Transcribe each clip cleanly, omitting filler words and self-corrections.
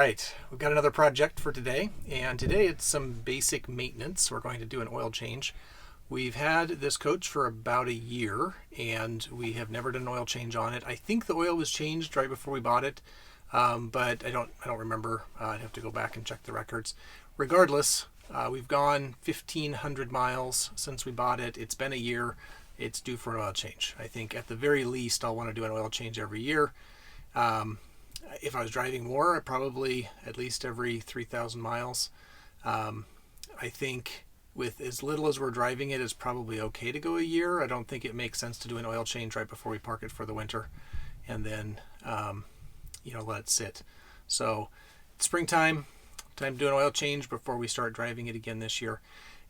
right, we've got another project for today, and today it's some basic maintenance. We're going to do an oil change. We've had this coach for about a year, and we have never done an oil change on it. I think the oil was changed right before we bought it, but I don't remember. I'd have to go back and check the records. Regardless, we've gone 1,500 miles since we bought it. It's been a year. It's due for an oil change. I think at the very least I'll want to do an oil change every year. If I was driving more, probably at least every 3,000 miles. I think with as little as we're driving it, it's probably okay to go a year. I don't think it makes sense to do an oil change right before we park it for the winter and then let it sit. So it's springtime, time to do an oil change before we start driving it again this year.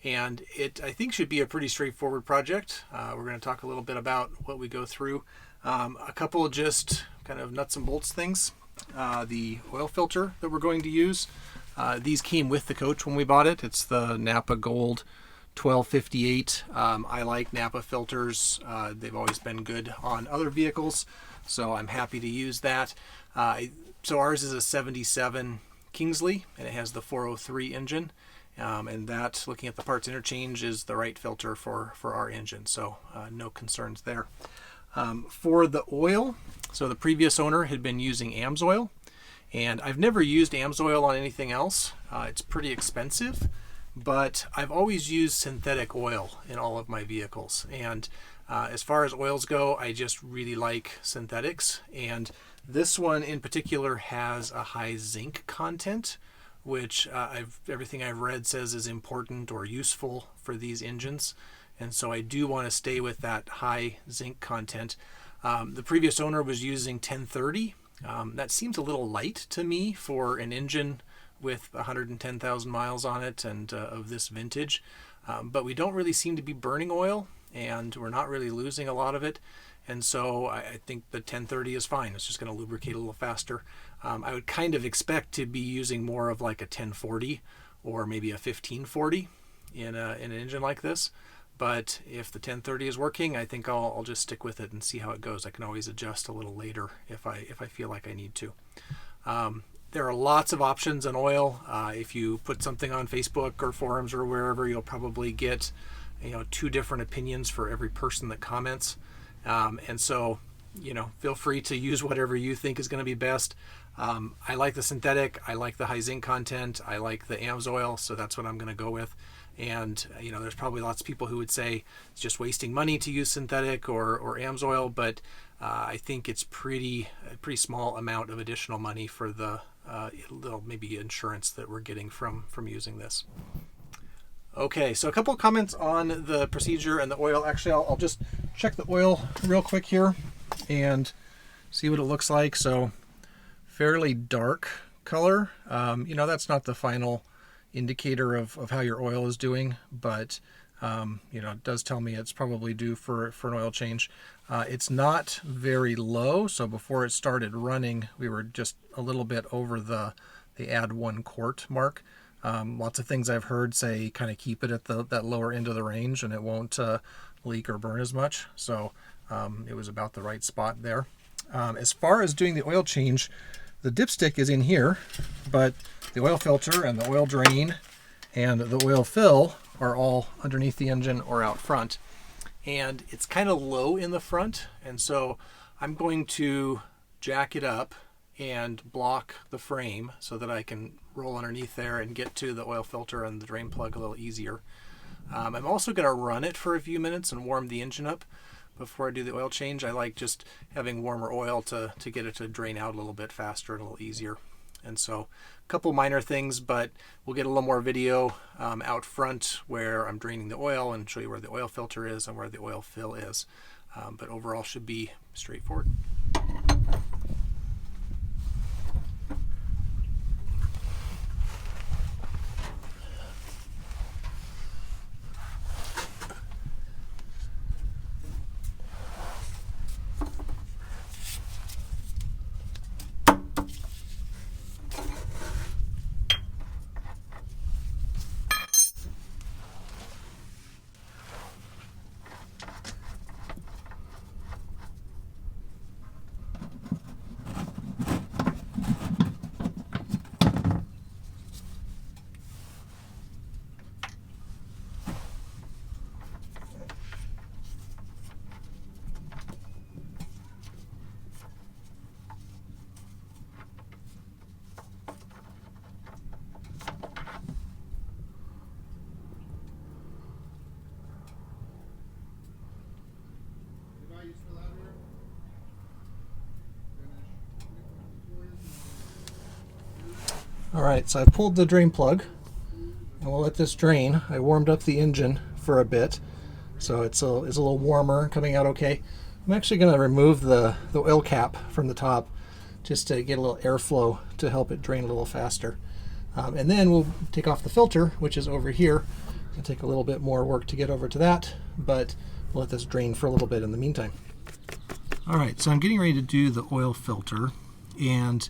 And it, I think, should be a pretty straightforward project. We're going to talk a little bit about what we go through. A couple just kind of nuts and bolts things. The oil filter that we're going to use. These came with the coach when we bought it. It's the Napa Gold 1258. I like Napa filters. They've always been good on other vehicles, so I'm happy to use that. So ours is a 77 Kingsley, and it has the 403 engine. And that, looking at the parts interchange, is the right filter for our engine, so no concerns there. For the oil, so the previous owner had been using Amzoil, and I've never used Amzoil on anything else. It's pretty expensive, but I've always used synthetic oil in all of my vehicles. And as far as oils go, I just really like synthetics. And this one in particular has a high zinc content, which everything I've read says is important or useful for these engines. And so I do want to stay with that high zinc content. The previous owner was using 1030. That seems a little light to me for an engine with 110,000 miles on it and of this vintage. But we don't really seem to be burning oil, and we're not really losing a lot of it. And so I think the 1030 is fine. It's just going to lubricate a little faster. I would kind of expect to be using more of like a 1040 or maybe a 1540 in an engine like this. But if the 1030 is working, I think I'll just stick with it and see how it goes. I can always adjust a little later if I feel like I need to. There are lots of options on oil. If you put something on Facebook or forums or wherever, you'll probably get 2 different opinions for every person that comments. And so, feel free to use whatever you think is going to be best. I like the synthetic. I like the high zinc content. I like the Amzoil, so that's what I'm going to go with. And there's probably lots of people who would say it's just wasting money to use synthetic or Amzoil, but I think it's a pretty small amount of additional money for the little maybe insurance that we're getting from using this. Okay, so a couple of comments on the procedure and the oil. Actually, I'll just check the oil real quick here and see what it looks like. So fairly dark color. That's not the final indicator of how your oil is doing, but it does tell me it's probably due for an oil change. It's not very low, so before it started running, we were just a little bit over the add 1 quart mark. Lots of things I've heard say kind of keep it at that lower end of the range, and it won't leak or burn as much. So it was about the right spot there. As far as doing the oil change, the dipstick is in here, but the oil filter and the oil drain and the oil fill are all underneath the engine or out front. And it's kind of low in the front, and so I'm going to jack it up and block the frame so that I can roll underneath there and get to the oil filter and the drain plug a little easier. I'm also going to run it for a few minutes and warm the engine up before I do the oil change. I like just having warmer oil to get it to drain out a little bit faster and a little easier. And so a couple minor things, but we'll get a little more video out front where I'm draining the oil and show you where the oil filter is and where the oil fill is. But overall should be straightforward. Alright, so I pulled the drain plug and we'll let this drain. I warmed up the engine for a bit, so it's a little warmer, coming out okay. I'm actually going to remove the oil cap from the top just to get a little airflow to help it drain a little faster. And then we'll take off the filter, which is over here. It'll take a little bit more work to get over to that, but we'll let this drain for a little bit in the meantime. Alright, so I'm getting ready to do the oil filter, and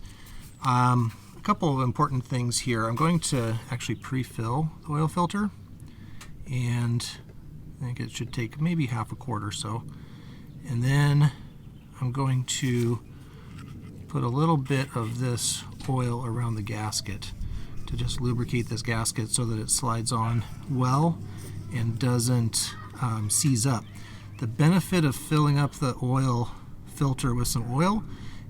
a couple of important things here. I'm going to actually pre-fill the oil filter, and I think it should take maybe half a quart or so. And then I'm going to put a little bit of this oil around the gasket to just lubricate this gasket so that it slides on well and doesn't seize up. The benefit of filling up the oil filter with some oil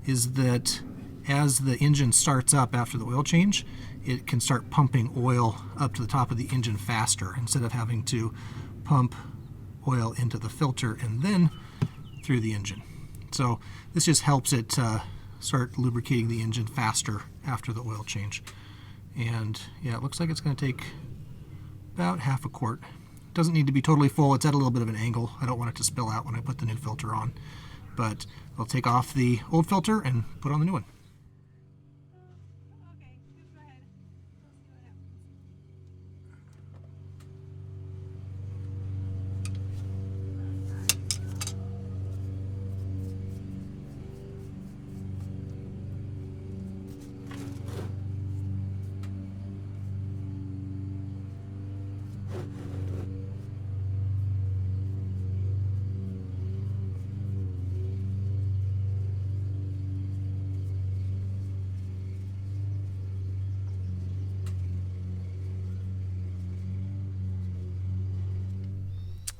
is that as the engine starts up after the oil change, it can start pumping oil up to the top of the engine faster instead of having to pump oil into the filter and then through the engine. So this just helps it start lubricating the engine faster after the oil change. And yeah, it looks like it's going to take about half a quart. It doesn't need to be totally full. It's at a little bit of an angle. I don't want it to spill out when I put the new filter on. But I'll take off the old filter and put on the new one.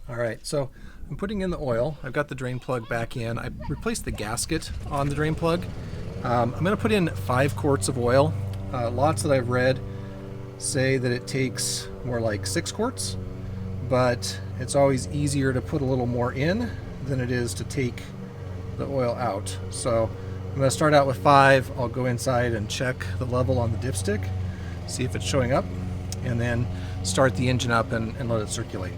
Alright, so I'm putting in the oil. I've got the drain plug back in. I replaced the gasket on the drain plug. I'm going to put in 5 quarts of oil. Lots that I've read say that it takes more like 6 quarts, but it's always easier to put a little more in than it is to take the oil out. So I'm going to start out with 5. I'll go inside and check the level on the dipstick, see if it's showing up, and then start the engine up and let it circulate.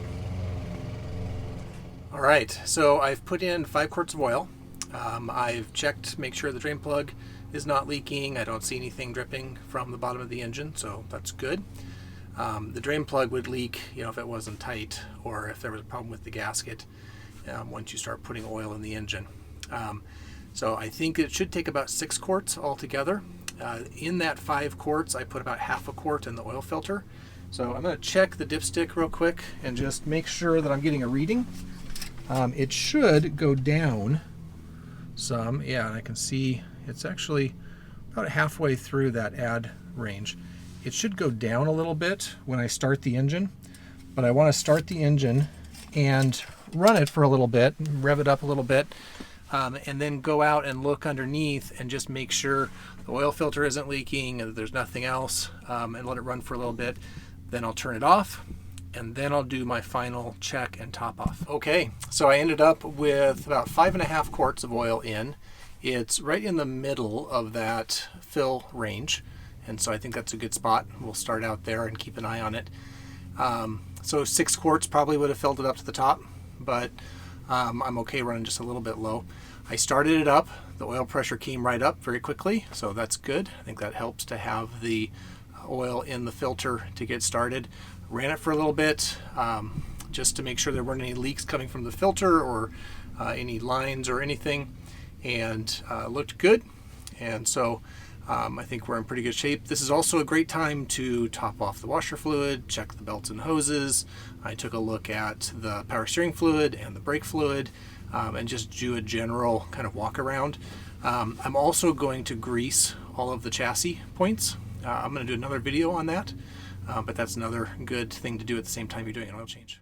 Alright, so I've put in 5 quarts of oil. I've checked, make sure the drain plug is not leaking. I don't see anything dripping from the bottom of the engine, so that's good. The drain plug would leak, if it wasn't tight or if there was a problem with the gasket once you start putting oil in the engine. So I think it should take about 6 quarts altogether. In that 5 quarts, I put about half a quart in the oil filter. So I'm going to check the dipstick real quick and just make sure that I'm getting a reading. It should go down some, yeah, and I can see it's actually about halfway through that add range. It should go down a little bit when I start the engine, but I want to start the engine and run it for a little bit, rev it up a little bit, and then go out and look underneath and just make sure the oil filter isn't leaking and there's nothing else, and let it run for a little bit. Then I'll turn it off, and then I'll do my final check and top off. Okay, so I ended up with about 5.5 quarts of oil in. It's right in the middle of that fill range, and so I think that's a good spot. We'll start out there and keep an eye on it. So 6 quarts probably would have filled it up to the top, but I'm okay running just a little bit low. I started it up. The oil pressure came right up very quickly, so that's good. I think that helps to have the oil in the filter to get started. Ran it for a little bit just to make sure there weren't any leaks coming from the filter or any lines or anything, and looked good. And so I think we're in pretty good shape. This is also a great time to top off the washer fluid, check the belts and hoses. I took a look at the power steering fluid and the brake fluid, and just do a general kind of walk around. I'm also going to grease all of the chassis points. I'm going to do another video on that. But that's another good thing to do at the same time you're doing an oil change.